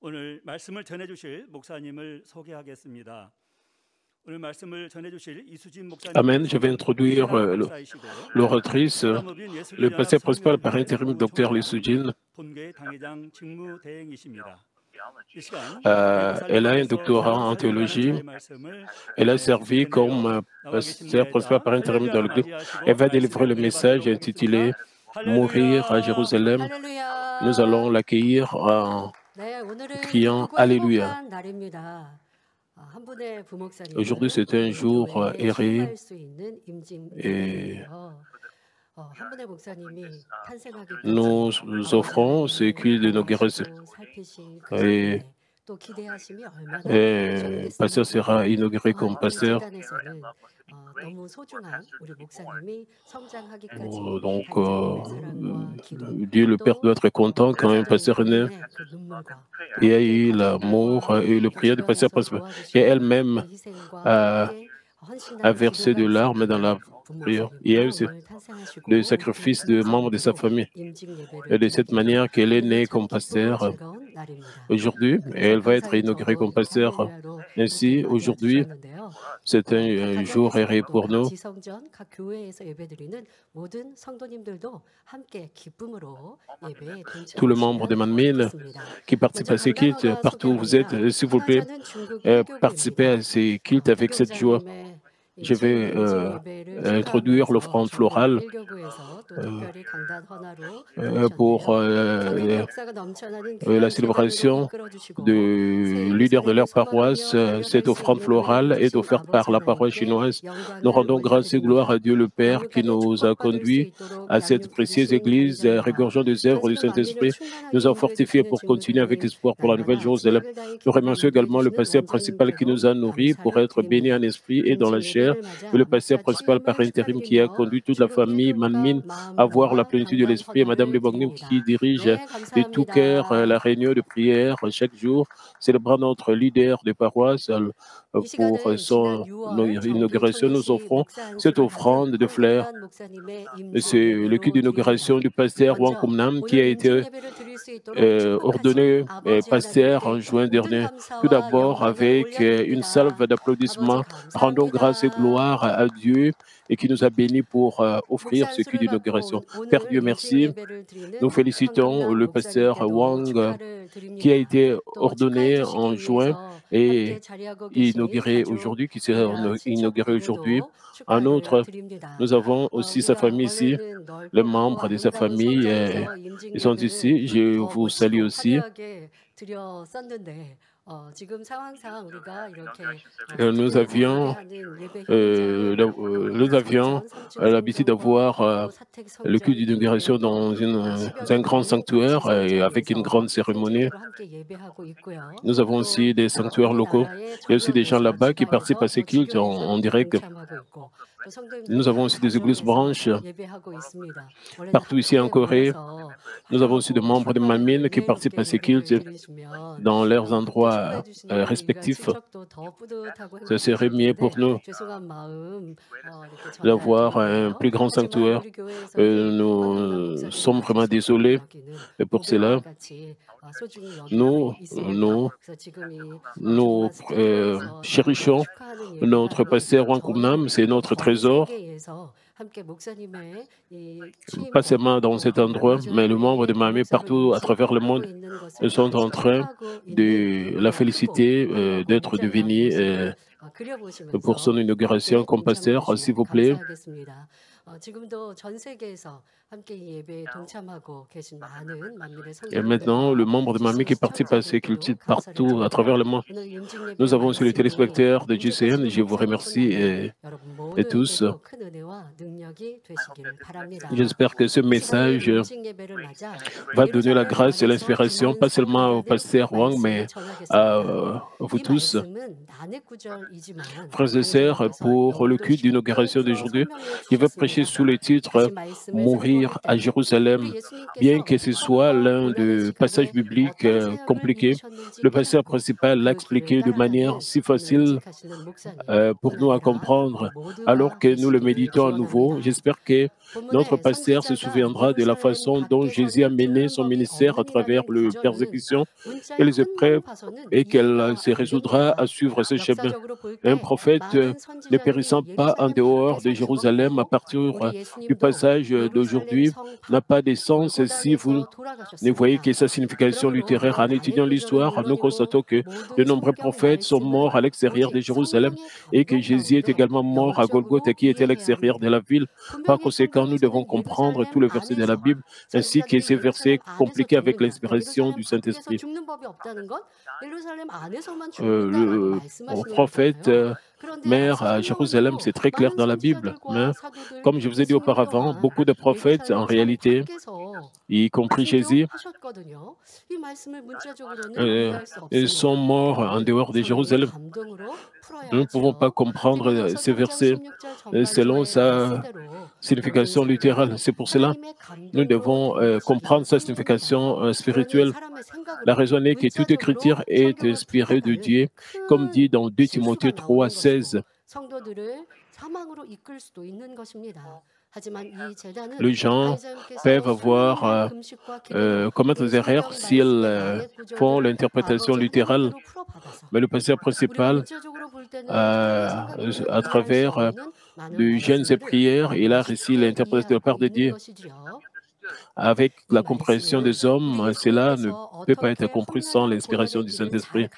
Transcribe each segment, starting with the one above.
오늘 말씀을 전해 주실 목사님을 소개하겠습니다. 오늘 말씀을 전해 주실 이수진 Amen. Je vais 목사님께서는 introduire 신학 목사이시고 l'oratrice, 사람업인 le 예술연합 pasteur principal par 성명교회 intérim, Dr. Lee 사무총장 Soo-jin. 본교회 당회장 직무대행이십니다. 이 시간 Elle a un 예루살렘에서 doctorat en 제루살렘 가는 théologie. 자의 말씀을 Elle a 주실 servi 텐데요. comme 나와 계신 pasteur principal 은혜자 par intérim dans 할렐루야를 l'église. Elle 맞이하시고 va délivrer 말씀을 le message 들어가도록 intitulé 하겠습니다. Mourir à Jérusalem. 할렐루야. Nous allons l'accueillir en 네, 오늘은 criant 기쁘고 Alléluia. 행복한 날입니다. 한 분의 부목사님을 Aujourd'hui, c'est un jour erré 할 수 있는 임직 et 예배인데요. 한 분의 목사님이 탄생하기 nous offrons ce culte de nos guérisons. 살피신 그 Et 자리에 또 기대하심이 얼마나 pasteur sera inauguré comme pasteur. 재단에서는 너무 소중한 우리 목사님이 성장하기까지 Donc, 사랑과 기도, Dieu le Père doit être content quand un pasteur est né. 그 눈물과 Il y a eu l'amour et le prière du pasteur principal. Et elle-même a versé de larmes dans la prière. Il y a eu le sacrifice de membres de sa famille. Et de cette manière qu'elle est née comme pasteur aujourd'hui, elle va être inaugurée comme pasteur. Ainsi, aujourd'hui, c'est un jour heureux pour nous. Tous les membres de Manmin qui participent à ces cultes, partout où vous êtes, s'il vous plaît, participez à ces cultes avec cette joie. Je vais introduire l'offrande florale pour la célébration du leader de leur paroisse. Cette offrande florale est offerte par la paroisse chinoise. Nous rendons grâce et gloire à Dieu le Père qui nous a conduits à cette précieuse église, regorgeant des œuvres du Saint-Esprit, nous a fortifiés pour continuer avec espoir pour la Nouvelle Jérusalem. Nous remercions également le pasteur principal qui nous a nourris pour être bénis en esprit et dans la chair, et le pasteur principal par intérim qui a conduit toute la famille Manmin à voir la plénitude de l'esprit, et Madame Lebognim qui dirige de tout cœur la réunion de prière chaque jour, célébrant notre leader de paroisse pour son inauguration. Nous offrons cette offrande de fleurs. C'est le culte d'inauguration du pasteur Wang Kumnam qui a été ordonné pasteur en juin dernier. Tout d'abord, avec une salve d'applaudissements, rendons grâce et gloire à Dieu et qui nous a bénis pour offrir ce culte d'inauguration. Père Dieu, merci. Nous félicitons le pasteur Wang qui a été ordonné en juin et inauguré aujourd'hui, qui s'est inauguré aujourd'hui. En outre, nous avons aussi sa famille ici, les membres de sa famille, ils sont ici. Je vous salue aussi. Nous avions l'habitude d'avoir le culte d'inauguration dans un grand sanctuaire et avec une grande cérémonie. Nous avons aussi des sanctuaires locaux. Il y a aussi des gens là-bas qui participent à ces cultes en direct. Nous avons aussi des églises branches partout ici en Corée. Nous avons aussi des membres de Manmin qui participent à ces cultes dans leurs endroits respectifs. Ça serait mieux pour nous d'avoir un plus grand sanctuaire. Nous sommes vraiment désolés et pour cela, nous chérissons notre pasteur Wang Kumnam, c'est notre trésor. Pas seulement dans cet endroit, mais les membres de Manmin partout à travers le monde sont en train de la féliciter d'être devenue pour son inauguration comme pasteur, s'il vous plaît. Et maintenant, le membre de Manmin qui participe à ces cultes partout à travers le monde. Nous avons aussi les téléspectateurs de GCN. Je vous remercie et tous. J'espère que ce message va donner la grâce et l'inspiration, pas seulement au pasteur Wang, mais à vous tous. Frères et sœurs, pour le culte d'inauguration d'aujourd'hui, je vais prêcher sous le titre « Mourir à Jérusalem ». Bien que ce soit l'un des passages bibliques compliqués, le pasteur principal l'a expliqué de manière si facile pour nous à comprendre. Alors que nous le méditons à nouveau, maintenant. J'espère que notre pasteur se souviendra de la façon dont Jésus a mené son ministère à travers les persécutions et les épreuves et qu'elle se résoudra à suivre ce chemin. Un prophète ne périssant pas en dehors de Jérusalem à partir du passage d'aujourd'hui n'a pas de sens si vous ne voyez que sa signification littéraire. En étudiant l'histoire, nous constatons que de nombreux prophètes sont morts à l'extérieur de Jérusalem et que Jésus est également mort à Golgotha qui était à l'extérieur de la ville. Par conséquent, nous devons comprendre tous les versets de la Bible ainsi que ces versets compliqués avec l'inspiration du Saint-Esprit. Le prophète meurt à Jérusalem, c'est très clair dans la Bible. Mais comme je vous ai dit auparavant, beaucoup de prophètes, en réalité, y compris Jésus, ils sont morts en dehors de Jérusalem. Nous ne pouvons pas comprendre ces versets selon sa signification littérale. C'est pour cela que nous devons comprendre sa signification spirituelle. La raison est que toute écriture est inspirée de Dieu, comme dit dans 2 Timothée 3, 16. Les gens peuvent commettre des erreurs s'ils font l'interprétation littérale, mais le pasteur principal, à travers de jeûnes et prières, il a reçu l'interprétation de la part de Dieu. Avec la compréhension des hommes, cela ne peut pas être compris sans l'inspiration du Saint-Esprit.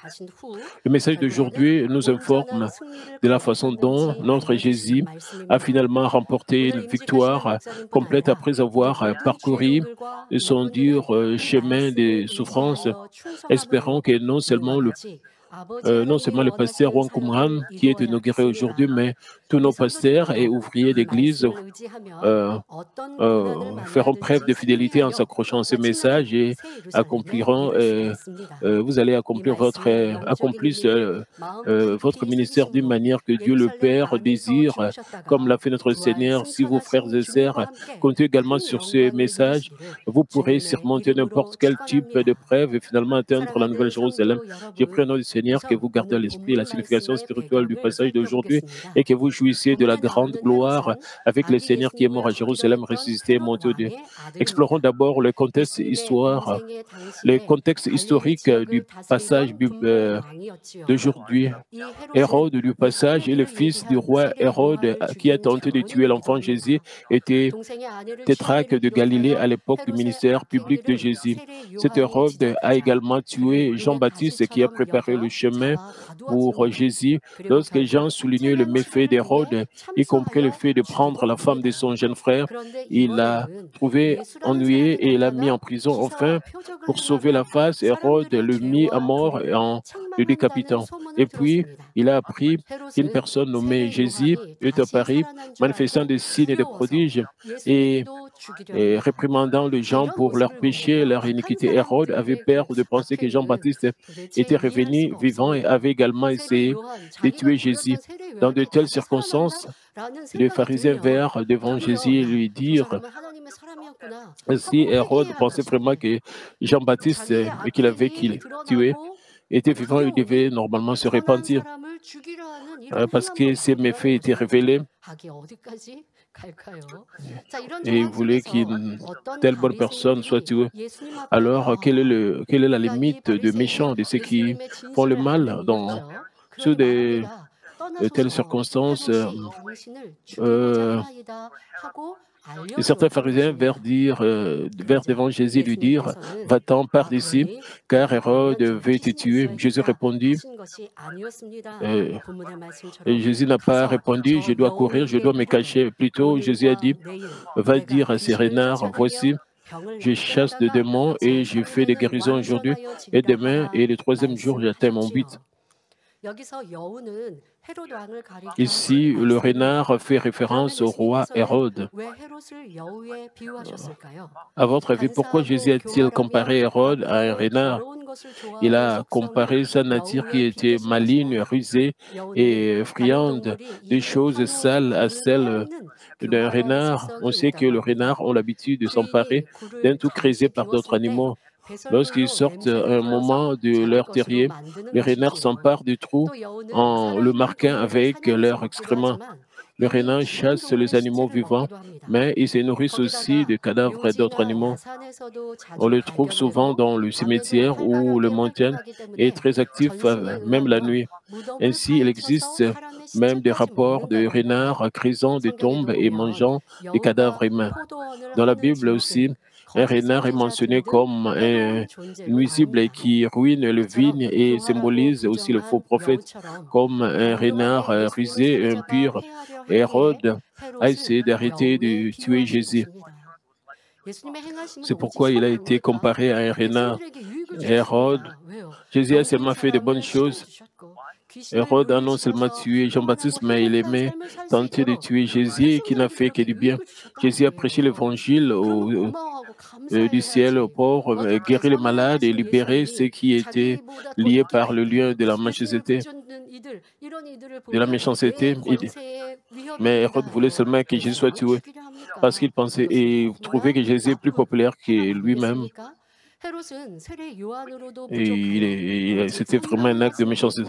Le message d'aujourd'hui nous informe de la façon dont notre Jésus a finalement remporté une victoire complète après avoir parcouru son dur chemin de souffrance, espérant que non seulement le pasteur Wang Kumran qui est inauguré aujourd'hui, mais tous nos pasteurs et ouvriers d'église feront preuve de fidélité en s'accrochant à ce message et accompliront, vous allez accomplir votre ministère d'une manière que Dieu le Père désire, comme l'a fait notre Seigneur. Si vos frères et sœurs comptez également sur ce message, vous pourrez surmonter n'importe quel type de preuve et finalement atteindre la Nouvelle Jérusalem. Je prie au nom du Seigneur que vous gardez à l'esprit la signification spirituelle du passage d'aujourd'hui et que vous jouissiez de la grande gloire avec le Seigneur qui est mort à Jérusalem, ressuscité et monté aux dieux. Explorons d'abord le contexte historique du passage d'aujourd'hui. Hérode du passage est le fils du roi Hérode qui a tenté de tuer l'enfant Jésus, était tétrarque de Galilée à l'époque du ministère public de Jésus. Cet Hérode a également tué Jean-Baptiste qui a préparé le chemin pour Jésus. Lorsque Jean soulignait le méfait d'Hérode, y compris le fait de prendre la femme de son jeune frère, il l'a trouvé ennuyé et l'a mis en prison. Enfin, pour sauver la face, Hérode le mit à mort en le décapitant. Et puis, il a appris qu'une personne nommée Jésus est à Paris, manifestant des signes et des prodiges et réprimandant les gens pour leurs péchés, leur iniquité. Hérode avait peur de penser que Jean-Baptiste était revenu vivant et avait également essayé de tuer Jésus. Dans de telles circonstances, les pharisiens vinrent devant Jésus et lui dirent si Hérode pensait vraiment que Jean-Baptiste, qu'il avait tué, était vivant, il devait normalement se repentir parce que ces méfaits étaient révélés. Et il voulait qu'une telle bonne personne soit tuée. Alors, quelle est la limite de méchants, de ceux qui font le mal sous de telles circonstances? Et certains pharisiens vinrent devant Jésus et lui dire « Va-t'en, pars d'ici, car Hérode veut te tuer. » Jésus répondit, et Jésus n'a pas répondu « Je dois courir, je dois me cacher. » Plutôt, Jésus a dit « Va dire à ces renards, voici, je chasse des démons et je fais des guérisons aujourd'hui et demain et le troisième jour, j'atteins mon but. » Ici, le renard fait référence au roi Hérode. À votre avis, pourquoi Jésus a-t-il comparé Hérode à un renard? Il a comparé sa nature qui était maligne, rusée et friande des choses sales à celle d'un renard. On sait que les renards ont l'habitude de s'emparer d'un tout creusé par d'autres animaux. Lorsqu'ils sortent un moment de leur terrier, les renards s'emparent du trou en le marquant avec leurs excréments. Le renard chasse les animaux vivants, mais ils se nourrissent aussi des cadavres d'autres animaux. On le trouve souvent dans le cimetière ou le montagne et est très actif même la nuit. Ainsi, il existe même des rapports de renards grisant des tombes et mangeant des cadavres humains. Dans la Bible aussi, un renard est mentionné comme un nuisible qui ruine le vigne et symbolise aussi le faux prophète comme un renard rusé et impur. Hérode a essayé d'arrêter de tuer Jésus. C'est pourquoi il a été comparé à un renard. Hérode, Jésus a seulement fait de bonnes choses. Hérode a non seulement tué Jean-Baptiste, mais il aimait tenter de tuer Jésus qui n'a fait que du bien. Jésus a prêché l'évangile du ciel aux pauvres, guéri les malades et libéré ceux qui étaient liés par le lien de la méchanceté. Mais Hérode voulait seulement que Jésus soit tué parce qu'il pensait et trouvait que Jésus est plus populaire que lui-même. Et c'était vraiment un acte de méchanceté.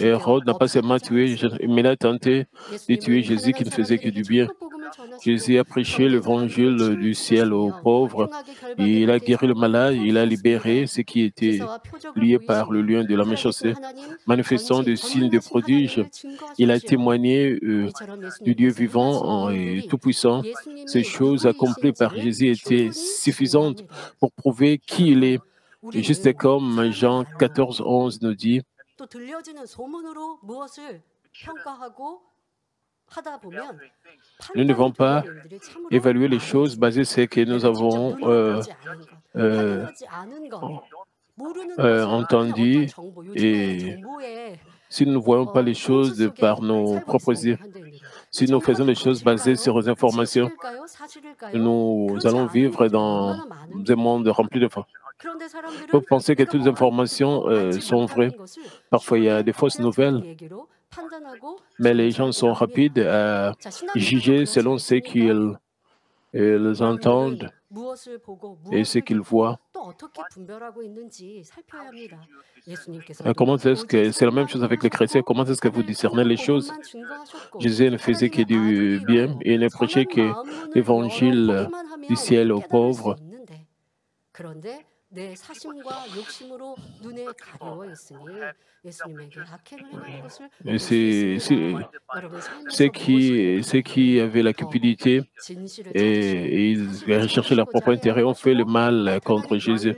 Hérode n'a pas seulement tué, mais il a tenté de tuer Jésus qui ne faisait que du bien. Jésus a prêché l'évangile du ciel aux pauvres, et il a guéri le malade, il a libéré ceux qui étaient liés par le lien de la méchanceté, manifestant des signes de prodiges. Il a témoigné du Dieu vivant et tout-puissant. Ces choses accomplies par Jésus étaient suffisantes pour prouver qui il est. Et juste comme Jean 14, 11 nous dit, nous ne devons pas évaluer les choses basées sur ce que nous avons entendu et si nous ne voyons pas les choses par nos propres yeux, si nous faisons les choses basées sur les informations, nous allons vivre dans un monde rempli de fausses. Vous pensez que toutes les informations sont vraies. Parfois, il y a des fausses nouvelles, mais les gens sont rapides à juger selon ce qu'ils entendent et ce qu'ils voient. Comment est-ce que c'est la même chose avec les chrétiens? Comment est-ce que vous discernez les choses? Jésus ne faisait que du bien et ne prêchait que l'évangile du ciel aux pauvres. Et ceux qui avaient la cupidité et ils recherchaient leur propre intérêt ont fait le mal contre Jésus.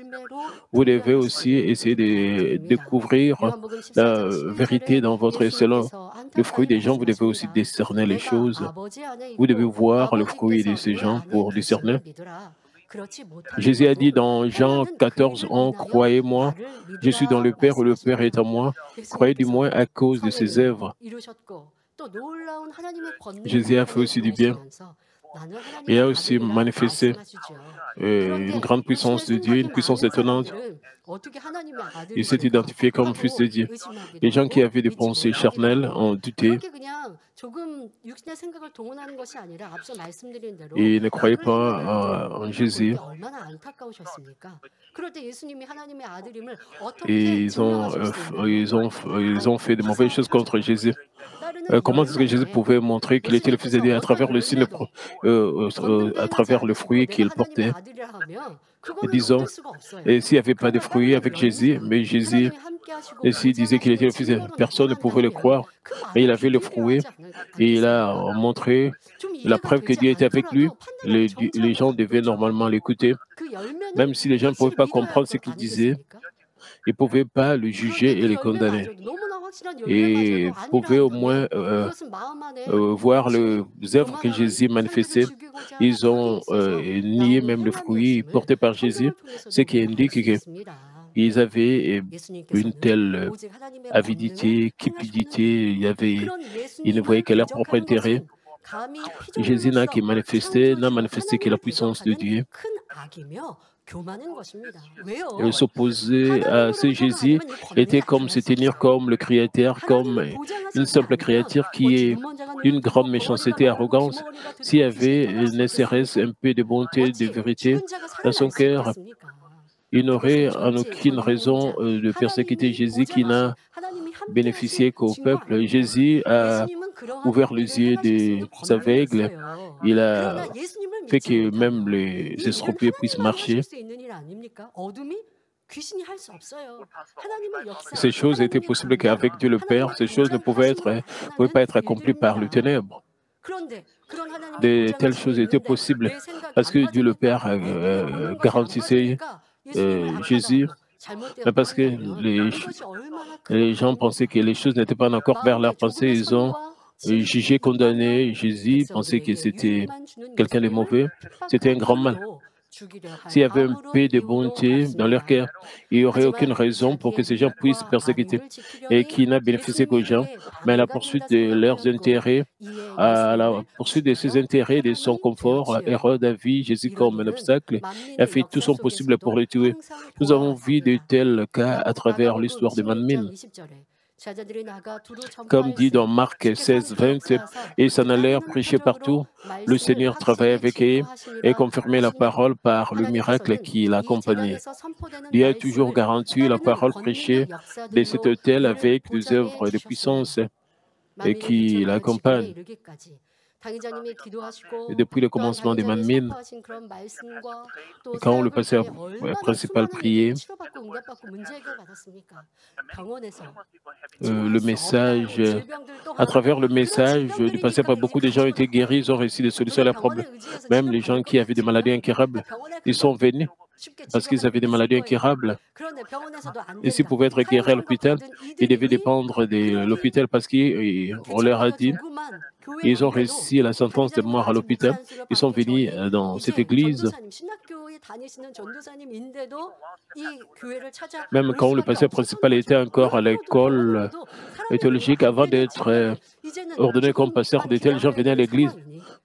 Vous devez aussi essayer de découvrir la vérité dans votre selon le fruit des gens. Vous devez aussi discerner les choses. Vous devez voir le fruit de ces gens pour discerner. Jésus a dit dans Jean 14, 11, « Croyez-moi, je suis dans le Père et le Père est en moi. Croyez du moins à cause de ses œuvres. » Jésus a fait aussi du bien. Il a aussi manifesté une grande puissance de Dieu, une puissance étonnante. Il s'est identifié comme fils de Dieu. Les gens qui avaient des pensées charnelles ont douté et ne croyaient pas en Jésus. Et ils ont fait de mauvaises choses contre Jésus. Comment est-ce que Jésus pouvait montrer qu'il était le Fils de Dieu à travers le signe, à travers le fruit qu'il portait? Et disons, et s'il n'y avait pas de fruits avec Jésus, mais Jésus, et s'il disait qu'il était le Fils de Dieu, personne ne pouvait le croire. Mais il avait le fruit et il a montré la preuve que Dieu était avec lui. Les gens devaient normalement l'écouter. Même si les gens ne pouvaient pas comprendre ce qu'il disait, ils ne pouvaient pas le juger et le condamner. Et pouvaient au moins voir les œuvres que Jésus manifestait. Ils ont nié même le fruit porté par Jésus, ce qui indique qu'ils avaient une telle avidité, cupidité, ils ne voyaient que leur propre intérêt. Jésus n'a manifesté que la puissance de Dieu. Et s'opposer à ce Jésus était comme se tenir comme le Créateur, comme une simple créature qui est d'une grande méchanceté et arrogance. S'il y avait ne serait-ce un peu de bonté, de vérité dans son cœur, il n'aurait en aucune raison de persécuter Jésus qui n'a bénéficié qu'au peuple. Jésus a ouvert les yeux des aveugles. Il a fait que même les estropiés puissent marcher. Ces choses étaient possibles qu'avec Dieu le Père, ces choses ne pouvaient pas être accomplies par le ténèbre. De telles choses étaient possibles parce que Dieu le Père garantissait Jésus, mais parce que les gens pensaient que les choses n'étaient pas encore vers leur pensée. Ils ont jugé, condamné Jésus, pensaient que c'était quelqu'un de mauvais. C'était un grand mal. S'il y avait un peu de bonté dans leur cœur, il n'y aurait aucune raison pour que ces gens puissent persécuter et qui n'a bénéficié qu'aux gens, mais à la poursuite de leurs intérêts, à la poursuite de ses intérêts, de son confort, Hérode a vu Jésus comme un obstacle et a fait tout son possible pour le tuer. Nous avons vu de tels cas à travers l'histoire de Manmin. Comme dit dans Marc 16, 20, ils s'en allèrent prêcher partout. Le Seigneur travaillait avec eux et confirmait la parole par le miracle qui l'accompagnait. Dieu a toujours garanti la parole prêchée de cet autel avec des œuvres de puissance et qui l'accompagnent. Et depuis le commencement des Manmin, quand le pasteur principal priait, le message, à travers le message du pasteur, beaucoup de gens ont été guéris, ils ont reçu des solutions à leurs problèmes. Même les gens qui avaient des maladies incurables, ils sont venus parce qu'ils avaient des maladies incurables. Et s'ils pouvaient être guéris à l'hôpital, ils devaient dépendre de l'hôpital parce qu'on leur a dit, ils ont reçu la sentence de mort à l'hôpital. Ils sont venus dans cette église. Même quand le pasteur principal était encore à l'école théologique, avant d'être ordonné comme pasteur, de tels gens venaient à l'église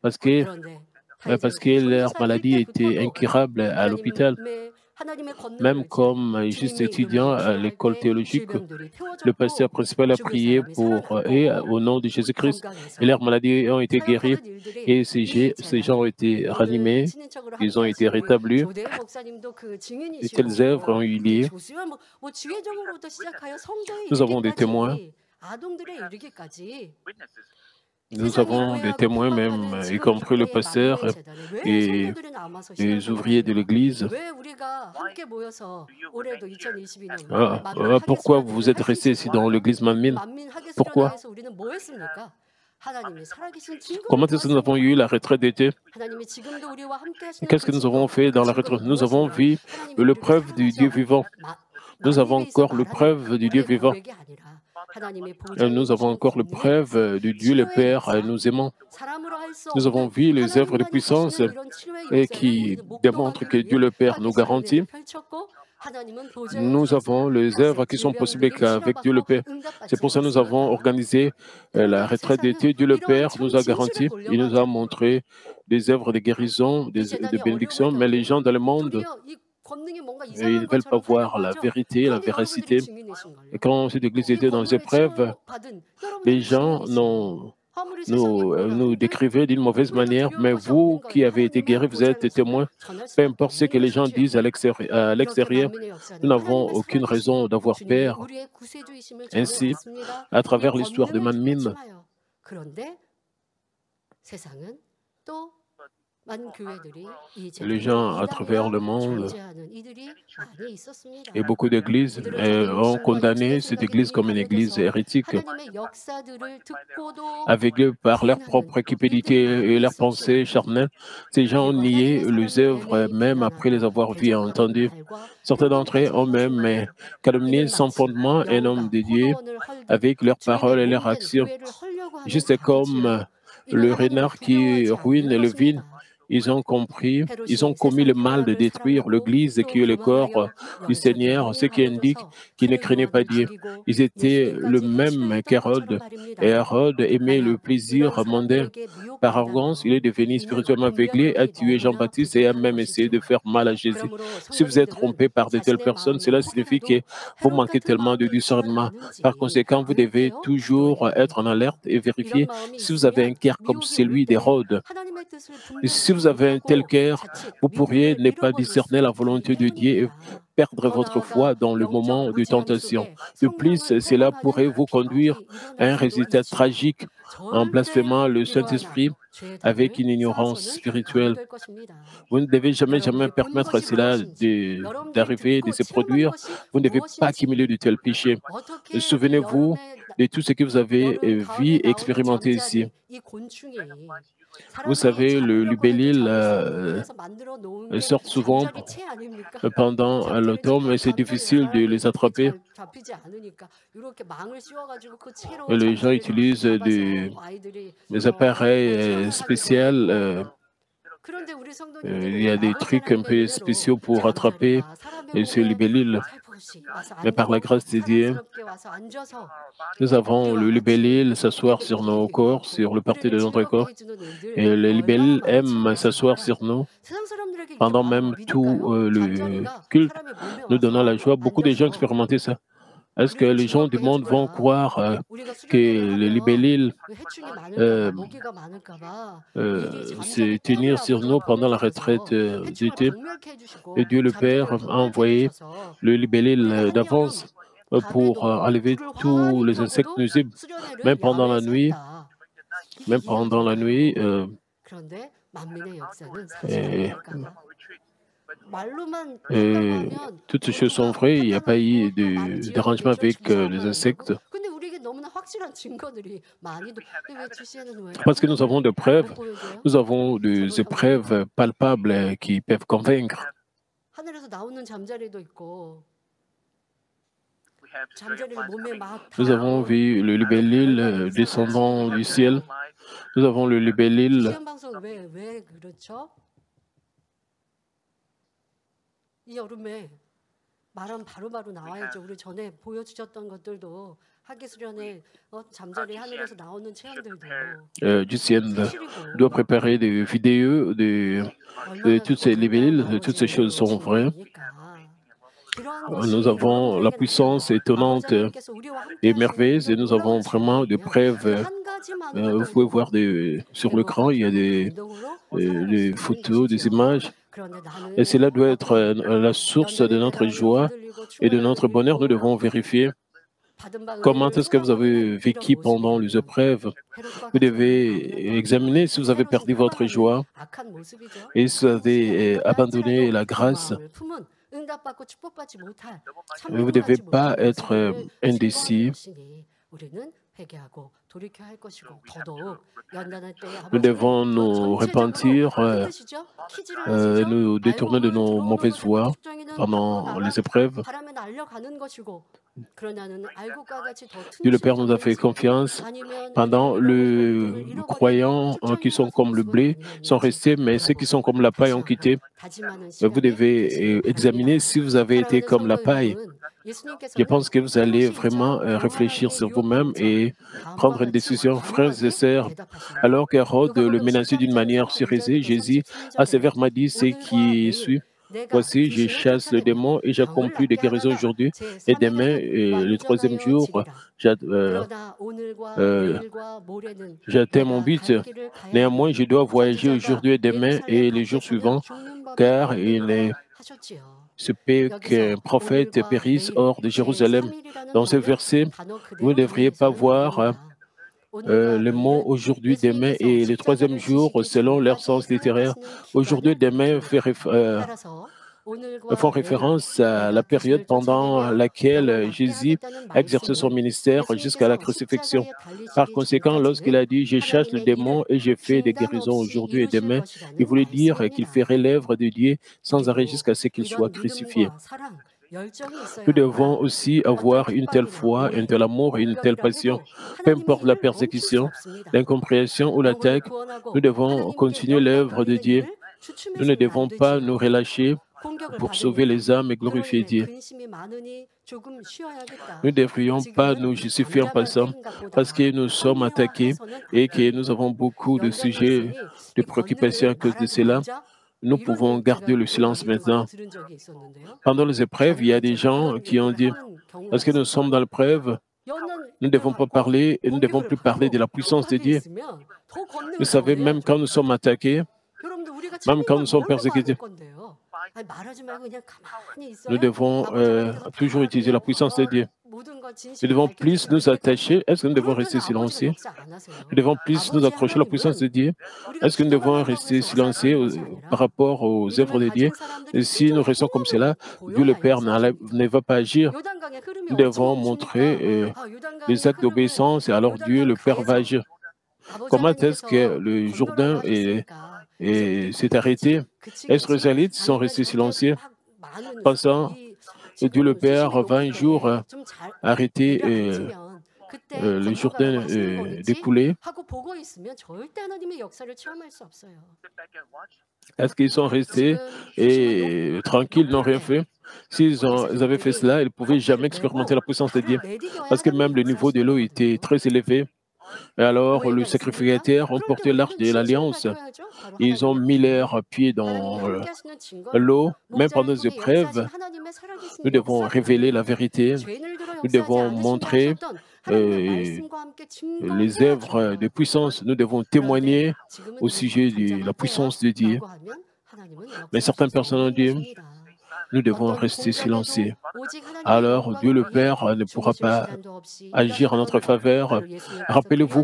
parce que leur maladie était incurable à l'hôpital. Même comme juste étudiant à l'école théologique, le pasteur principal a prié pour eux au nom de Jésus-Christ et leurs maladies ont été guéries et ces gens ont été ranimés, ils ont été rétablis. Et telles œuvres ont eu lieu. Nous avons des témoins. Nous avons des témoins même, y compris le pasteur et les ouvriers de l'Église. Pourquoi vous êtes restés ici dans l'Église Manmin? Pourquoi? Comment est-ce que nous avons eu la retraite d'été? Qu'est-ce que nous avons fait dans la retraite? Nous avons vu le preuve du Dieu vivant. Nous avons encore le preuve du Dieu vivant. Nous avons encore le preuve du Dieu le Père nous aimant. Nous avons vu les œuvres de puissance et qui démontrent que Dieu le Père nous garantit. Nous avons les œuvres qui sont possibles qu'avec Dieu le Père. C'est pour ça que nous avons organisé la retraite d'été. Dieu le Père nous a garanti. Il nous a montré des œuvres de guérison, de bénédiction, mais les gens dans le monde, et ils ne veulent pas voir la vérité, la véracité. Et quand cette église était dans les épreuves, les gens nous décrivaient d'une mauvaise manière, mais vous qui avez été guéris, vous êtes témoins. Peu importe ce que les gens disent à l'extérieur, nous n'avons aucune raison d'avoir peur. Ainsi, à travers l'histoire de Manmin, les gens à travers le monde et beaucoup d'églises ont condamné cette église comme une église hérétique, aveugles par leur propre cupidité et leurs pensées charnelles. Ces gens ont nié les œuvres même après les avoir vues et entendues. Certains d'entre eux ont même calomnié sans fondement un homme de Dieu avec leurs paroles et leurs actions. Juste comme le renard qui ruine le vin. Ils ont commis le mal de détruire l'Église qui est le corps du Seigneur, ce qui indique qu'ils ne craignaient pas Dieu. Ils étaient le même qu'Hérode. Et Hérode aimait le plaisir mondain. Par arrogance, il est devenu spirituellement aveuglé, a tué Jean-Baptiste et a même essayé de faire mal à Jésus. Si vous êtes trompé par de telles personnes, cela signifie que vous manquez tellement de discernement. Par conséquent, vous devez toujours être en alerte et vérifier si vous avez un cœur comme celui d'Hérode. Si vous avez un tel cœur, vous pourriez ne pas discerner la volonté de Dieu et perdre votre foi dans le moment de tentation. De plus, cela pourrait vous conduire à un résultat tragique en blasphémant le Saint-Esprit avec une ignorance spirituelle. Vous ne devez jamais permettre à cela d'arriver, de se produire. Vous ne devez pas accumuler de tels péchés. Souvenez-vous de tout ce que vous avez vu et expérimenté ici. Vous savez, le libellule sort souvent pendant l'automne et c'est difficile de les attraper. Et les gens utilisent des appareils spéciaux. Il y a des trucs un peu spéciaux pour attraper ce libellule. Mais par la grâce de Dieu, nous avons le libellule s'asseoir sur nos corps, sur le parti de notre corps. Et le libellule aime s'asseoir sur nous pendant même tout le culte, nous donnant la joie. Beaucoup de gens expérimentaient ça. Est-ce que les gens du monde vont croire que le libellule se tenir sur nous pendant la retraite d'été? Et Dieu le Père a envoyé le libellule d'avance pour enlever tous les insectes nuisibles, même pendant la nuit. Même pendant la nuit, toutes ces choses sont vraies, il n'y a pas eu de dérangement avec les insectes. Parce que nous avons des preuves, nous avons des épreuves palpables qui peuvent convaincre. Nous avons vu le libellule descendant du ciel. Nous avons le libellule. Du ciel doit préparer des vidéos de toutes ces libellules, toutes ces choses sont vraies. Nous avons la puissance étonnante et merveilleuse et nous avons vraiment des preuves. Vous pouvez voir sur l'écran, il y a des photos, des images. Et cela doit être la source de notre joie et de notre bonheur. Nous devons vérifier comment est-ce que vous avez vécu pendant les épreuves. Vous devez examiner si vous avez perdu votre joie et si vous avez abandonné la grâce. Vous ne devez pas être indécis. Nous devons nous repentir, nous détourner de nos mauvaises voies pendant les épreuves. Dieu le Père nous a fait confiance. Pendant les croyants qui sont comme le blé sont restés, mais ceux qui sont comme la paille ont quitté. Vous devez examiner si vous avez été comme la paille. Je pense que vous allez vraiment réfléchir sur vous-même et prendre une décision, frères et sœurs. Alors qu'Hérode le menaçait d'une manière surisée, Jésus a sévèrement dit ce qui suit. Voici, je chasse le démon et j'accomplis des guérisons aujourd'hui et demain, le troisième jour, j'atteins mon but. Néanmoins, je dois voyager aujourd'hui et demain et les jours suivants, car il est se peut qu'un prophète périsse hors de Jérusalem. Dans ce verset, vous ne devriez pas voir le mot aujourd'hui, demain et le troisième jour selon leur sens littéraire. Aujourd'hui, demain font référence à la période pendant laquelle Jésus a exercé son ministère jusqu'à la crucifixion. Par conséquent, lorsqu'il a dit « Je chasse le démon et je fais des guérisons aujourd'hui et demain », il voulait dire qu'il ferait l'œuvre de Dieu sans arrêt jusqu'à ce qu'il soit crucifié. Nous devons aussi avoir une telle foi, un tel amour et une telle passion. Peu importe la persécution, l'incompréhension ou l'attaque, nous devons continuer l'œuvre de Dieu. Nous ne devons pas nous relâcher pour sauver les âmes et glorifier Dieu. Nous ne devrions pas nous justifier en passant parce que nous sommes attaqués et que nous avons beaucoup de sujets de préoccupation à cause de cela. Nous pouvons garder le silence maintenant. Pendant les épreuves, il y a des gens qui ont dit, parce que nous sommes dans l'épreuve, nous ne devons pas parler et nous ne devons plus parler de la puissance de Dieu. Vous savez, même quand nous sommes attaqués, même quand nous sommes persécutés, 아니 말하지 말고 그냥 가만히 Nous 있어요? devons 아버지한테서 toujours 다 utiliser la puissance de Dieu. 모든 거 Nous 진실을 devons plus nous 밝혀주셔야 될 텐데 attacher. Est-ce que nous devons 그럴 때는 rester 아버지가 silencieux? 역사 안 ha세요. Nous devons plus nous 아버지 accrocher à la puissance de 하나님은 Dieu. 우리가 Est-ce que nous devons 기도만 한다고 rester 해서 역사를 silencieux 하는 것이 아니라 par rapport aux 믿음의 œuvres de Dieu? 가진 Et 사람들이 si nous restons comme cela, Dieu le Père ne va pas agir. 요단강의 흐름이 Nous devons 어찌 montrer 멈춥니까? les 요단강의 actes 흐름은 d'obéissance et alors Dieu, le Père, va 요단강 agir. 아버지 Comment est-ce que 하나님께서 le 건너라고 Jourdain 하셨으니까 이제 우리 s'est arrêté? Les Israélites sont restés silencieux, pensant que Dieu le Père va un jour arrêter le Jourdain d'écouler. 하고 보고 있으면 절대 하나님의 역사를 체험할 수 없어요. Est-ce qu'ils sont restés et tranquilles, n'ont rien fait? S'ils avaient fait cela, ils ne pouvaient jamais expérimenter la puissance de Dieu. Parce que même le niveau de l'eau était très élevé. Et alors, le sacrificateur ont porté l'arche de l'Alliance. Ils ont mis leurs pieds dans l'eau. Même pendant les épreuves, nous devons révéler la vérité. Nous devons montrer les œuvres de puissance. Nous devons témoigner au sujet de la puissance de Dieu. Mais certaines personnes ont dit, nous devons rester silencieux. Alors Dieu le Père ne pourra pas agir en notre faveur. Rappelez-vous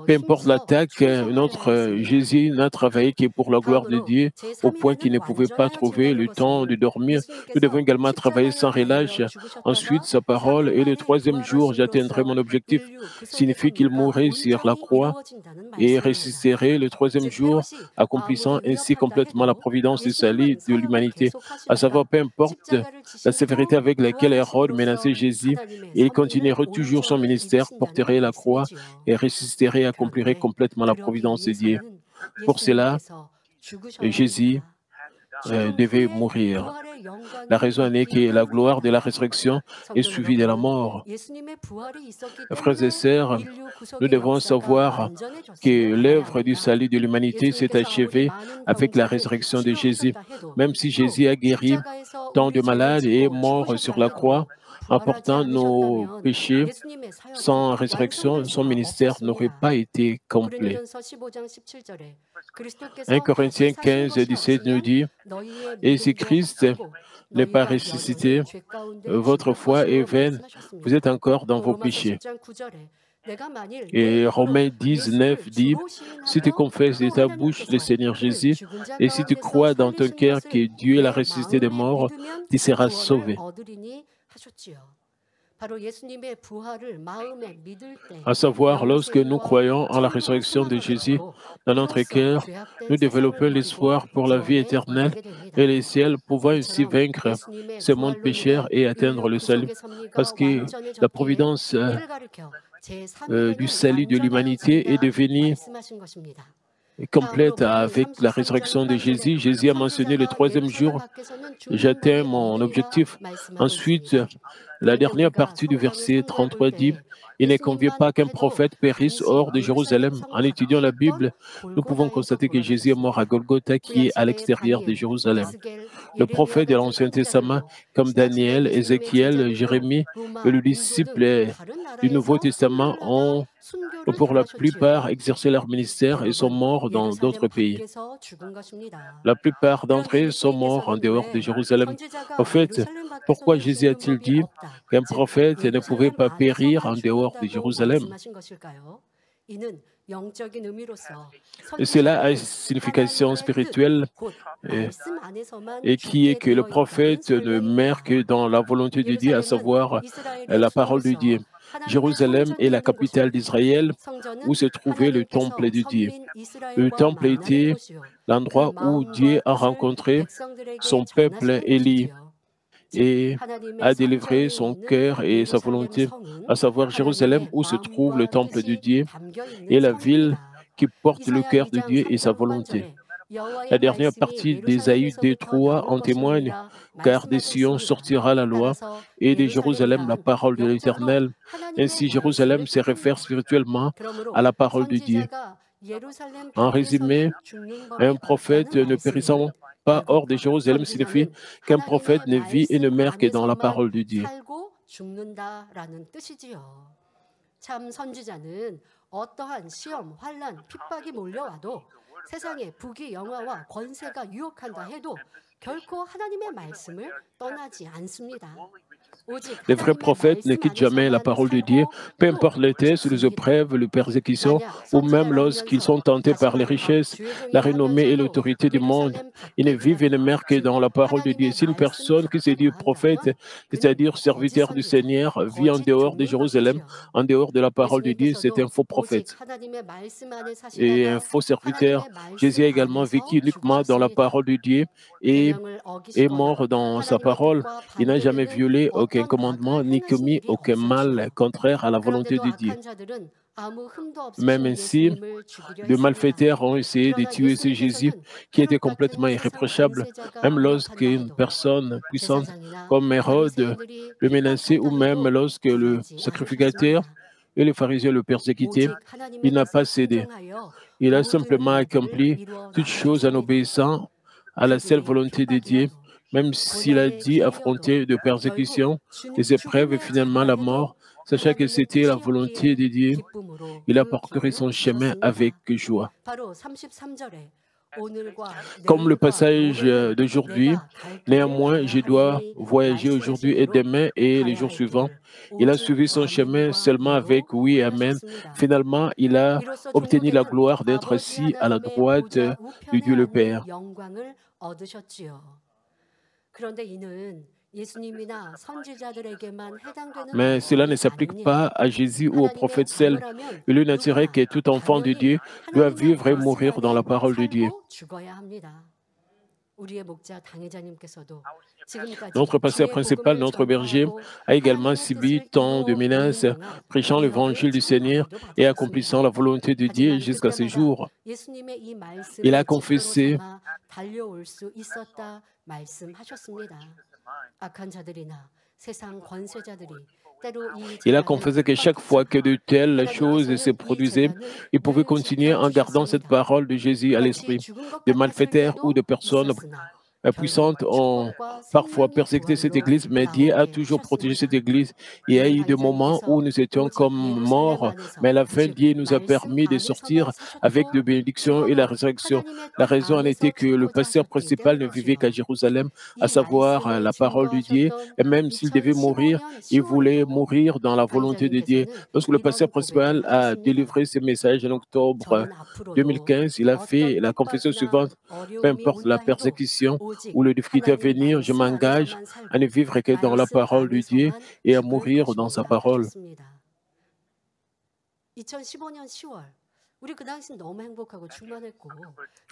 peu importe l'attaque, notre Jésus n'a travaillé que pour la gloire de Dieu, au point qu'il ne pouvait pas trouver le temps de dormir. Nous devons également travailler sans relâche. Ensuite, sa parole, et le troisième jour, j'atteindrai mon objectif, signifie qu'il mourrait sur la croix et ressusciterait le troisième jour, accomplissant ainsi complètement la providence du salut de l'humanité. À savoir, peu importe la sévérité avec laquelle Hérode menaçait Jésus, il continuerait toujours son ministère, porterait la croix et ressusciterait et accomplirait complètement la providence de Dieu. Pour cela, Jésus devait mourir. La raison est que la gloire de la résurrection est suivie de la mort. Frères et sœurs, nous devons savoir que l'œuvre du salut de l'humanité s'est achevée avec la résurrection de Jésus. Même si Jésus a guéri tant de malades et est mort sur la croix, en portant nos péchés, sans résurrection, son ministère n'aurait pas été complet. 1 Corinthiens 15 et 17 nous dit, « Et si Christ n'est pas ressuscité, votre foi est vaine, vous êtes encore dans vos péchés. » Et Romains 19 dit, « Si tu confesses de ta bouche le Seigneur Jésus, et si tu crois dans ton cœur que Dieu l'a ressuscité des morts, tu seras sauvé. » À savoir, lorsque nous croyons en la résurrection de Jésus dans notre cœur, nous développons l'espoir pour la vie éternelle et les ciels, pouvant ainsi vaincre ce monde pécheur et atteindre le salut. Parce que la providence du salut de l'humanité est devenue complète avec la résurrection de Jésus. Jésus a mentionné le troisième jour, j'atteins mon objectif. Ensuite, la dernière partie du verset 33 dit, « Il ne convient pas qu'un prophète périsse hors de Jérusalem. » En étudiant la Bible, nous pouvons constater que Jésus est mort à Golgotha, qui est à l'extérieur de Jérusalem. Le prophète de l'Ancien Testament, comme Daniel, Ézéchiel, Jérémie et le disciple du Nouveau Testament, ont pour la plupart exercé leur ministère et sont morts dans d'autres pays. La plupart d'entre eux sont morts en dehors de Jérusalem. En fait, pourquoi Jésus a-t-il dit qu'un prophète ne pouvait pas périr en dehors de Jérusalem? Et cela a une signification spirituelle et qui est que le prophète ne meurt que dans la volonté de Dieu, à savoir la parole de Dieu. Jérusalem est la capitale d'Israël où se trouvait le temple de Dieu. Le temple était l'endroit où Dieu a rencontré son peuple élu et a délivré son cœur et sa volonté, à savoir Jérusalem où se trouve le temple de Dieu et la ville qui porte le cœur de Dieu et sa volonté. La dernière partie d'Ésaïe 2:3 en témoigne, car des Sion sortira la loi et de Jérusalem la parole de l'Éternel. Ainsi, Jérusalem se réfère spirituellement à la parole de Dieu. En résumé, un prophète ne périssant pas hors de Jérusalem signifie qu'un prophète ne vit et ne meurt que dans la parole de Dieu. 세상에 부귀 영화와 권세가 유혹한다 해도 결코 하나님의 말씀을 떠나지 않습니다. 오직 Les vrais 하나님의 prophètes ne 말씀 quittent jamais la 안에서만 parole de Dieu, 살고 peu 또 importe les tests, les 오셨습니다. épreuves, les persécutions, 만약 ou même 선지자를 lorsqu'ils sont 하면서 tentés 다시 par les 말해 richesses, 주의 la 종이 renommée et 하면서도 l'autorité du monde. 예루살렘 Ils ne 밖에 vivent et ne 있다면 meurent que 즉 dans la parole de Dieu. 하나님의 Si une 말씀 personne qui se 밖에 dit prophète, 나간다면 그는 c'est-à-dire 거짓 serviteur du 선지자, Seigneur, vit en 거짓 dehors de 종인 Jérusalem, 것이지요. en dehors de la parole de Dieu, c'est un 예수님께서도 faux 오직 prophète 하나님의 말씀 안에 et un 사시다가 faux serviteur. 하나님의 Jésus 말씀 a également 안에서 vécu uniquement dans la 죽으셨습니다. parole de Dieu et 계명을 est 어기시거나 mort dans sa 하나님의 parole. 뜻과 Il n'a jamais 반대되는 violé aucun 어떤 commandement 악을 ni 행하신 commis 일이 aucun mal 없었지요. contraire à la volonté 그런데도 de Dieu. 악한 자들은 아무 흠도 Même 없으신 ainsi, 예수님을 죽이려 de 했습니다. malfaiteurs ont essayé de 그러나 tuer ce Jésus 예수님께서는 qui était 헤롯 같은 complètement 세상 irréprochable, 권세자가 même 위협한다 lorsqu'une 해도 personne puissante 제사장이나 comme Hérode 바리새인들이 le menaçait, ou 핍박한다 même 해도 lorsque le 두렵지 sacrificateur 않으셨습니다. et les pharisiens le persécutaient, 오직 하나님의 il n'a 뜻에 pas cédé. 순종하여 Il a 모든 simplement 이야기를 accompli 이루어 toutes choses en 나가셨습니다. obéissant à la seule 그들의 volonté de Dieu, 핍박이어도 même s'il a 고난의 dû 길이어도 affronter de 결국 persécutions, des épreuves et 죽음의 finalement 길이라 la 해도 mort, sachant que 하나님의 c'était la 뜻이었기에 volonté de Dieu. 기쁨으로 Il a 그 parcouru 길을 son chemin avec 가셨습니다. joie. 바로 33절에 오늘과 Comme le 내일과 passage 모레는 d'aujourd'hui, 내가 갈 길을 néanmoins, 가야 je dois 하리니 voyager aujourd'hui et 말씀하신 대로 demain et les 가야 jours 할 suivants. 길을 Il a 오직 suivi son chemin 아멘과 seulement avec 예로 oui, amen. 행하셨습니다. Finalement, il a 이로써 obtenu la 종료되는 gloire d'être 아버지 assis à la 하나님의 droite 보좌 de 우편에 Dieu le 앉는 Père. 영광을 얻으셨지요. 그런데 이는 예수님이나 선지자들에게만 해당되는 Mais cela ne 말씀이 s'applique 아니니 pas à Jésus ou aux 하나님의 prophètes seuls. 자녀라면 Il est naturel 누구나 que tout enfant de 당연히 Dieu doit 하나님의 vivre et 말씀 mourir dans 안에 la parole de Dieu. 살고 죽어야 합니다. 우리의 목자 당회자님께서도 지금까지 Notre pasteur 주의 principal, 복음을 notre berger, 전파하고 a également 하나님의 subi 뜻을 tant de 이루어 menaces, 운행한 prêchant l'évangile du Seigneur et accomplissant la volonté de Dieu 하지만 jusqu'à ce 그때마다 jour. 예수님의 이 Il 말씀을 a 지표로 confessé, 삼아 달려올 수 있었다 말씀하셨습니다. 악한 자들이나 세상 권세자들이 때로 이 il a 재난을 confessé que chaque fois que de telles choses se 하나님께서는 이 produisaient, 재난을 il pouvait 늘 continuer en gardant cette 지켜주셨습니다. parole de Jésus à 마치 l'esprit. 죽은 것 De 같았을 malfaiteurs ou de 때도 personnes 있었으나 결국 puissantes ont 축복과 parfois 생명의 persécuté cette 부활로 église, mais Dieu a 나오게 toujours protégé cette 하셨습니다. église. Il y a 이 eu des moments où 당회자님께서 nous étions 오직 comme 예루살렘 morts, mais à 안에서 la fin, 즉 Dieu nous a 말씀 permis de 안에서만 sortir avec de 사셨고 bénédictions et la 죽어도 résurrection. 하나님의 La 뜻 raison en était 안에서 que le 죽고자 pasteur 하셨기 principal ne vivait qu'à 때문이지요. Jérusalem, à 이 savoir 말씀을 la parole de Dieu, 증거하셨던 et même s'il devait mourir, 2015년 il voulait 10월에도 mourir dans la volonté de Dieu. 당회자님께서는 Lorsque le pasteur 이런 고백을 principal a 하셨습니다. délivré ce message en octobre 저는 앞으로도 2015, il a fait 어떤 la confession 핍박이나 suivante: peu 어려움이 importe la 온다 해도 persécution 오직 ou les difficultés à 하나님 venir, je 말씀 m'engage 안에서만 à ne 살고 vivre que dans la 말씀 parole de Dieu 안에서만 et à 죽을 mourir dans sa 것입니다 parole. 하셨습니다. 2015년 10월 우리 그 당시 너무 행복하고 충만했고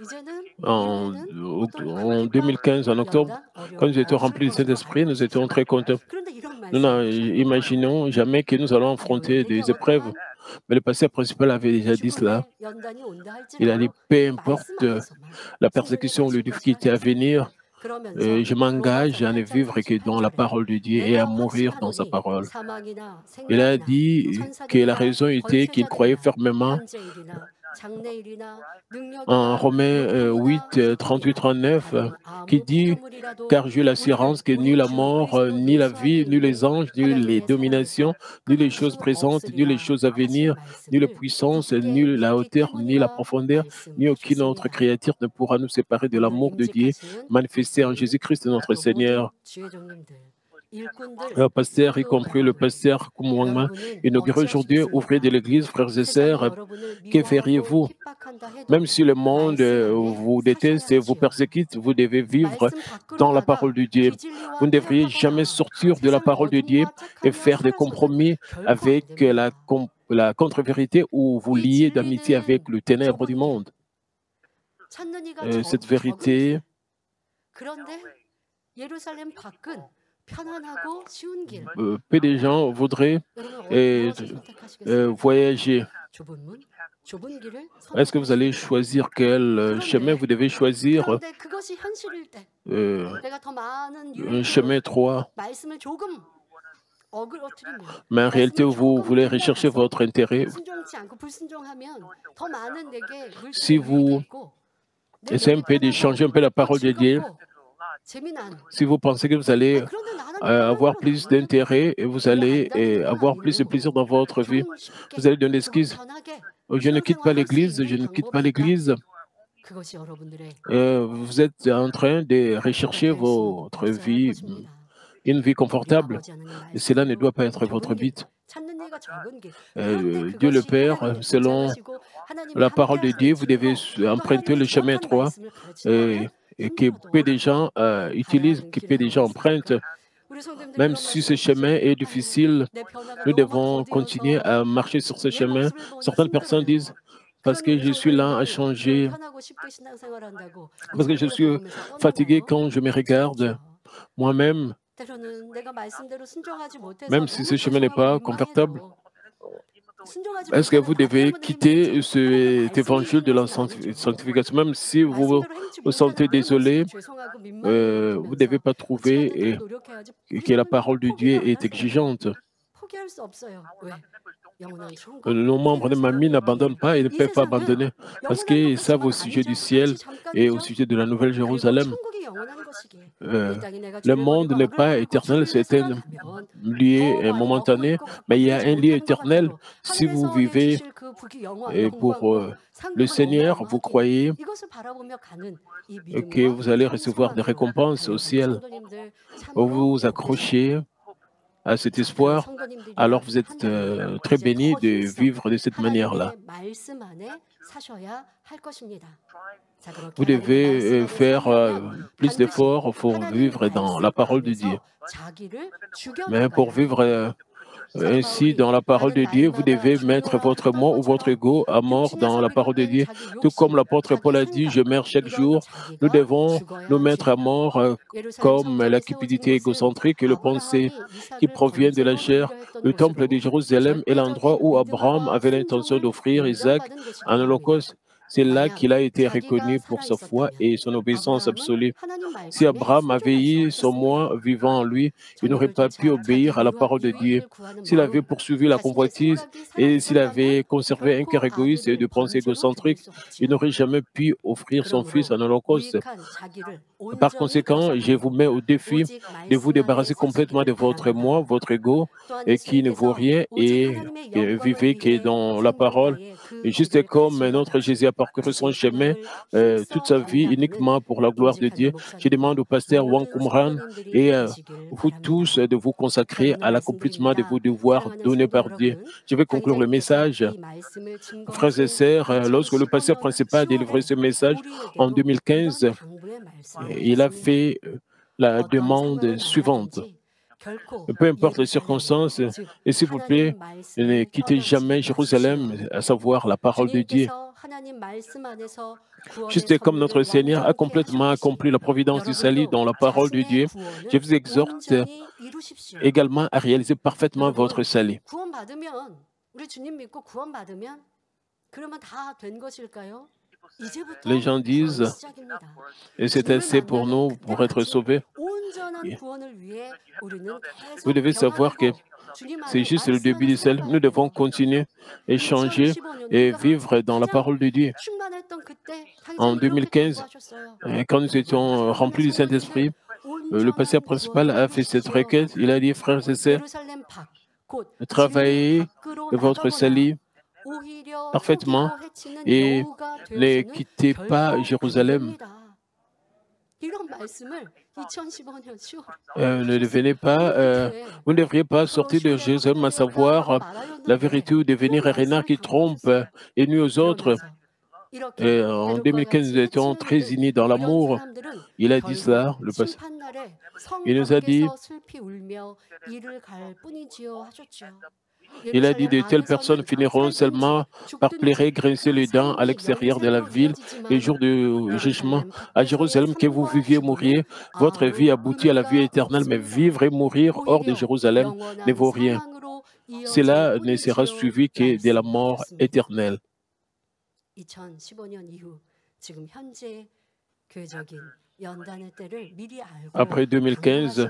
이제는 En, 이후에는 어떤 en 핍박, 2015, en octobre, 연단, quand nous étions 어려움과 remplis du 슬픔으로 Saint-Esprit, nous étions 가득했습니다. très contents. 그런데 이런 Nous 말씀을 하셨는데 n'imaginons jamais que nous allons affronter 이후에 des épreuves. 얘기하고 Mais le pasteur principal avait déjà dit cela. 죽음의 연단이 온다 Il a dit, 할지라도 peu 이 importe 말씀 안에서만 la 승리를 persécution ou les 거실 difficultés à 것이라 venir, 하셨습니다. 그러면서 je m'engage à ne 로마서 vivre 8장 que dans la 38절에 parole de Dieu et à 내가 mourir dans sa 확신하노니 parole. 사망이나 Il a 생명이나 dit que la 천사들이나 raison était qu'il croyait 권세자들이나 fermement 현재일이나 장래일이나 en 능력이나 Romains 무엇보다 8, 38-39, 다른 qui 아무 dit: 피조물이라도 car j'ai 우리를 l'assurance que ni 우리 la 주 mort, 그리스도 ni la 예수 안에 vie, ni les 있는 anges, ni les 하나님의 dominations, 사랑에서 ni les 끊을 choses 수 présentes, ni les 없으리라 choses à 하신 venir, ni la 말씀을 puissance, 굳게 ni la 믿기 hauteur, ni la 때문이라 profondeur, ni aucune autre 말씀하셨습니다. créature ne pourra nous séparer de 오늘 l'amour de Dieu 임직하시는 manifesté en 목사님 Jésus-Christ notre 또 모든 Seigneur. 주의 종님들 일꾼들 Le pasteur, y 성도 compris le 여러분 pasteur Koumouangma, 여러분은 inauguré aujourd'hui, ouvrier de 어찌하시겠습니까? l'Église, frères et 세상이 sœurs, 여러분을 que 미워하고 feriez-vous? 핍박한다 해도 Même si le monde 말씀 안에 vous 사셔야 déteste et vous 하지요. persécute, vous devez vivre 말씀 밖으로 dans la parole 나가 de Dieu. 비진리와 Vous ne devriez jamais 타협하거나 sortir de la 세상 parole de Dieu 어둠과 et 착함과 faire des 사랑보다 compromis 결코 안 avec 됩니다. la contre-vérité ou vous 이 lier d'amitié avec 진리는 le ténèbre du 좁은 길, monde. 찾는 이가 Cette 적은 vérité, 길. 그런데 예루살렘 밖은 편안하고 쉬운 길. peu de gens voudraient 여러분 euh, 무엇을 선택하시겠습니까? voyager. 좁은 문, 좁은 길을 Est-ce que vous allez 선택하시겠습니까? choisir quel chemin vous devez choisir? 그런데 그것이 현실일 때 내가 더 많은 Un 유익으로 chemin étroit. 말씀을 조금 어그러뜨리면 Mais en réalité, 말씀을 vous 조금 voulez rechercher 땡겨가서 votre intérêt. 순종치 않고 불순종하면 더 많은 내게 Si 물질의 vous 유익이 있고 내 essayez 몸이 un peu de changer un 편하고 peu la 더 parole de Dieu, 즐겁고 재미난 si vous pensez que vous allez 그런데 나는 avoir 이거로 plus 나가면 d'intérêt et vous 내가 allez 안다는 건 avoir plus de 아니고 plaisir dans votre vie, 조금 쉽게 vous allez donner 조금 l'excuse: 편하게 je ne quitte pas 신앙생활할 수 l'église, 있는 je ne quitte 방법이 pas 있다. l'église. Vous êtes en train de rechercher votre vie, une vie confortable. Et cela ne doit pas être votre but. Dieu le Père, selon la parole de Dieu, vous devez emprunter le chemin étroit et que peu de gens utilisent, que peu de gens empruntent. Même si ce chemin est difficile, nous devons continuer à marcher sur ce chemin. Certaines personnes disent, parce que je suis lent à changer, parce que je suis fatigué quand je me regarde moi-même, même si ce chemin n'est pas confortable. Est-ce que vous devez quitter cet évangile de la sanctification, même si vous vous sentez désolé, vous ne devez pas trouver que la parole de Dieu est exigeante. Nos membres de Mamie n'abandonnent pas et ne peuvent pas abandonner parce qu'ils savent au sujet du ciel et au sujet de la Nouvelle Jérusalem. Le monde n'est pas éternel, c'est un lieu momentané, mais il y a un lieu éternel. Si vous vivez pour le Seigneur, vous croyez que vous allez recevoir des récompenses au ciel. Vous vous accrochez à cet espoir, alors vous êtes très bénis de vivre de cette manière-là. Vous devez faire plus d'efforts pour vivre dans la parole de Dieu. Mais pour vivre ainsi dans la parole de Dieu, vous devez mettre votre moi ou votre ego à mort dans la parole de Dieu. Tout comme l'apôtre Paul a dit, je meurs chaque jour, nous devons nous mettre à mort comme la cupidité égocentrique et le pensée qui provient de la chair. Le temple de Jérusalem est l'endroit où Abraham avait l'intention d'offrir Isaac en holocauste. C'est là qu'il a été reconnu pour sa foi et son obéissance absolue. Si Abraham avait eu son moi vivant en lui, il n'aurait pas pu obéir à la parole de Dieu. S'il avait poursuivi la convoitise et s'il avait conservé un cœur égoïste et de pensée égocentrique, il n'aurait jamais pu offrir son fils en holocauste. Par conséquent, je vous mets au défi de vous débarrasser complètement de votre moi, votre ego, et qui ne vaut rien, et vivez que dans la parole. Et juste comme notre Jésus a parcouru son chemin toute sa vie uniquement pour la gloire de Dieu, je demande au pasteur Wang Kumran et vous tous de vous consacrer à l'accomplissement de vos devoirs donnés par Dieu. Je vais conclure le message. Frères et sœurs, lorsque le pasteur principal a délivré ce message en 2015, il a fait la demande suivante. Peu importe les circonstances, et s'il vous plaît, ne quittez jamais Jérusalem, à savoir la parole de Dieu. Juste comme notre Seigneur a complètement accompli la providence du salut dans la parole de Dieu, je vous exhorte également à réaliser parfaitement votre salut. Les gens disent, et c'est assez pour nous pour être sauvés. Vous devez savoir que c'est juste le début du salut. Nous devons continuer et changer et vivre dans la parole de Dieu. En 2015, quand nous étions remplis du Saint-Esprit, le pasteur principal a fait cette requête. Il a dit, frères et sœurs, travaillez votre salut parfaitement et ne quittez pas Jérusalem. Ne devenez pas, vous ne devriez pas sortir de Jérusalem, à savoir la vérité ou devenir un renard qui trompe et nuit aux autres. Et en 2015, nous étions très unis dans l'amour. Il a dit cela, le passé. Il nous a dit, il a dit, de telles personnes finiront seulement par pleurer, grincer les dents à l'extérieur de la ville les jours du jugement. À Jérusalem, que vous viviez, mouriez, votre vie aboutit à la vie éternelle, mais vivre et mourir hors de Jérusalem ne vaut rien. Cela ne sera suivi que de la mort éternelle. Après 2015,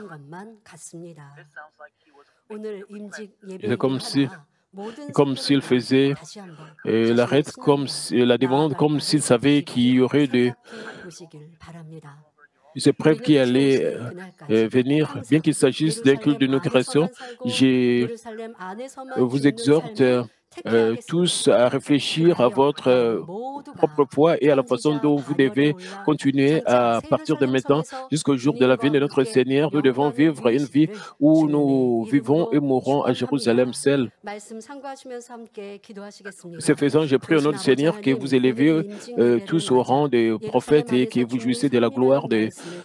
c'est comme s'il faisait l'arrêt, la demande, comme s'il savait qu'il y aurait des épreuves qui allaient venir. Bien qu'il s'agisse d'un culte d'inauguration, je vous exhorte tous à réfléchir à votre propre foi et à la façon dont vous devez continuer à partir de maintenant jusqu'au jour de la venue de notre Seigneur. Nous devons vivre une vie où nous vivons et mourons à Jérusalem seul. Ce faisant, je prie au nom du Seigneur que vous élevez tous au rang des prophètes et que vous jouissez de la gloire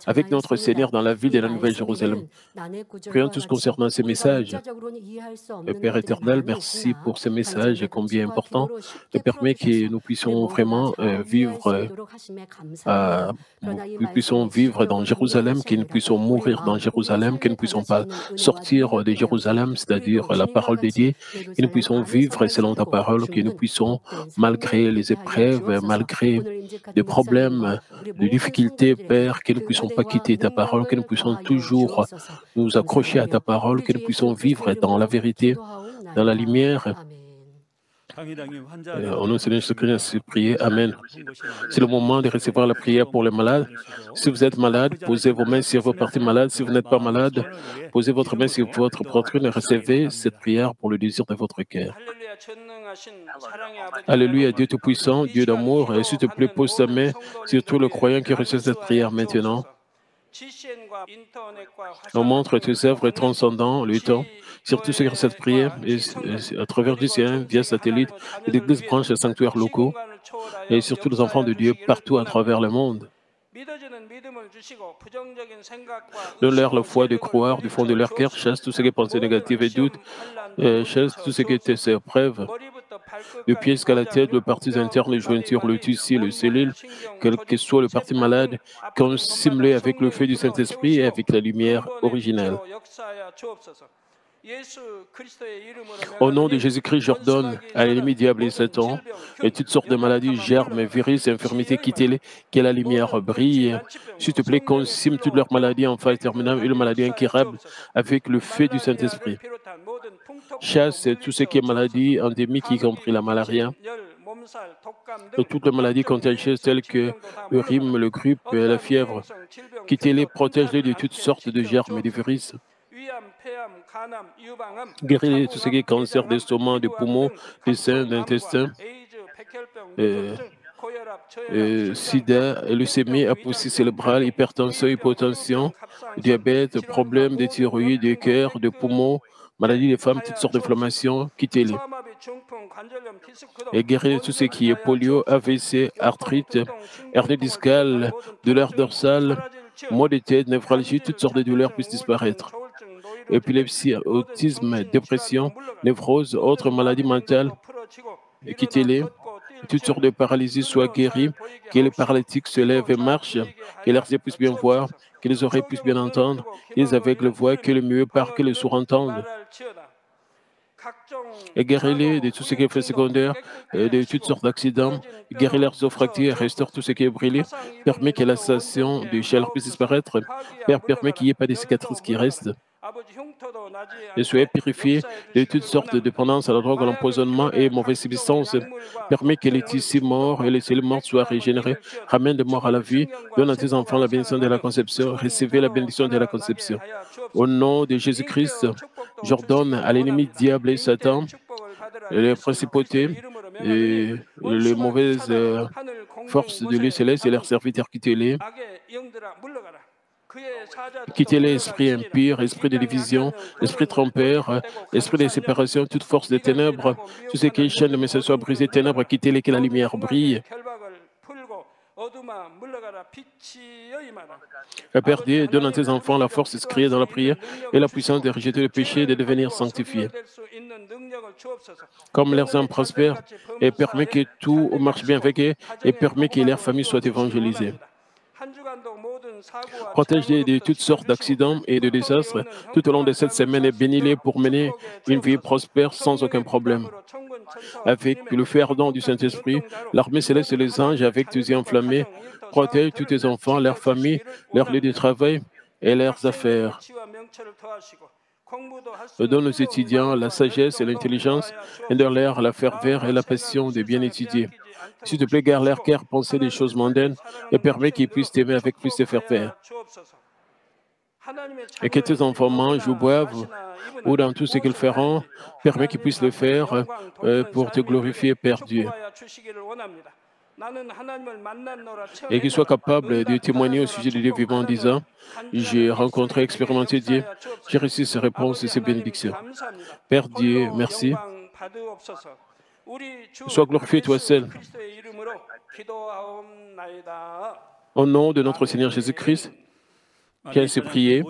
avec notre Seigneur dans la ville de la Nouvelle Jérusalem. Prions tous concernant ces messages. Père éternel, merci pour ces messages combien importants et permet que nous puissions vraiment vivre dans Jérusalem, que nous puissions mourir dans Jérusalem, que nous ne puissions pas sortir de Jérusalem, c'est-à-dire la parole de Dieu, que nous puissions vivre selon ta parole, que nous puissions, malgré les épreuves, malgré des problèmes, des difficultés, Père, que nous ne puissions pas quitter ta parole, que nous puissions toujours nous accrocher à ta parole, que nous puissions vivre dans la vérité, dans la lumière. Au nom de Seigneur Jésus-Christ, priez. Amen. C'est le moment de recevoir la prière pour les malades. Si vous êtes malade, posez vos mains sur vos parties malades. Si vous n'êtes pas malade, posez votre main sur votre poitrine et recevez cette prière pour le désir de votre cœur. Alléluia, Dieu Tout-Puissant, Dieu d'amour, et s'il te plaît, pose ta main sur tous les croyants qui reçoivent cette prière maintenant. On montre tes œuvres transcendant le temps. Surtout sur cette prière, et à travers du ciel, via satellite, et l'église branche les sanctuaires locaux, et surtout les enfants de Dieu partout à travers le monde. Donne-leur la foi de croire du fond de leur cœur, chasse tout ce qui est pensée négative et doute, chasse tout ce qui est ces épreuves. Le pied jusqu'à la tête, le parties internes, les jointures, le tissu, le cellule, quel que soit le parti malade, comme simulé avec le feu du Saint-Esprit et avec la lumière originelle. Au nom de Jésus-Christ, j'ordonne à l'ennemi diable et Satan et toutes sortes de maladies, germes, virus, infirmités, quittez-les, que la lumière brille. S'il te plaît, consume toutes leurs maladies en phase terminale et les maladies incurables avec le feu du Saint-Esprit. Chasse tout ce qui est maladie endémique, y compris la malaria, et toutes les maladies contagieuses telles que le rhume, le grippe et la fièvre. Quittez-les, protège-les de toutes sortes de germes et de virus. Guéris tout ce qui est cancer d'estomac, des poumons, des seins, d'intestin, sida, leucémie, apoplexie cérébrale, hypertension, hypotension, diabète, problèmes de thyroïde, de cœur, de poumons, maladies des femmes, toutes sortes d'inflammations, quittez-les. Et guéris tout ce qui est polio, AVC, arthrite, hernie discale, douleur dorsale, maux de tête, névralgie, toutes sortes de douleurs puissent disparaître. Épilepsie, autisme, dépression, névrose, autres maladies mentales, quittez-les. Toutes sortes de paralysie soient guéries, que les paralytiques se lèvent et marchent, que leurs yeux puissent bien voir, que les oreilles puissent bien entendre, que les aveugles voient, que les muets parlent, que les sourds entendent. Et guéris-les de tout ce qui est fait secondaire, de toutes sortes d'accidents, guéris leurs os fracturés, restaure tout ce qui est brûlé, permet que la sensation de chaleur puisse disparaître, Père, permet qu'il n'y ait pas de cicatrices qui restent. Et soyez purifiés de toutes sortes de dépendances à la drogue, à l'empoisonnement et mauvaises substances. Permet que les tissus morts et les cellules mortes soient régénérés. Ramène de mort à la vie. Donne à tes enfants la bénédiction de la conception. Recevez la bénédiction de la conception. Au nom de Jésus-Christ, j'ordonne à l'ennemi diable et Satan, les principautés et les mauvaises forces de lieu céleste et leurs serviteurs, quittez-les. Quittez-les, esprit impur, esprit de division, esprit trompeur, esprit de séparation, toute force des ténèbres, tout ce qui est chaîne de message soit brisé, ténèbres, quittez-les, que la lumière brille. Père Dieu, donne à tes enfants la force de se crier dans la prière et la puissance de rejeter le péché et de devenir sanctifiés. Comme leurs âmes prospèrent et permet que tout marche bien avec eux et permet que leur famille soit évangélisée. Protège-les de toutes sortes d'accidents et de désastres tout au long de cette semaine et bénis-les pour mener une vie prospère sans aucun problème. Avec le feu ardent du Saint-Esprit, l'armée céleste et les anges avec tes yeux enflammés, protège tous tes enfants, leurs familles, leurs lieux de travail et leurs affaires. Donne aux étudiants la sagesse et l'intelligence, et donne-leur la ferveur et la passion de bien étudier. S'il te plaît, garde leur cœur penser des choses mondaines et permet qu'ils puissent t'aimer avec plus de ferveur. Et que tes enfants mangent ou boivent, ou dans tout ce qu'ils feront, permets qu'ils puissent le faire pour te glorifier, Père Dieu. Et qu'ils soient capables de témoigner au sujet du Dieu vivant en disant, j'ai rencontré, expérimenté Dieu, j'ai reçu ces réponses et ces bénédictions. Père Dieu, merci. Sois glorifié toi seul. Au nom de notre Seigneur Jésus-Christ, qui a ainsi prié,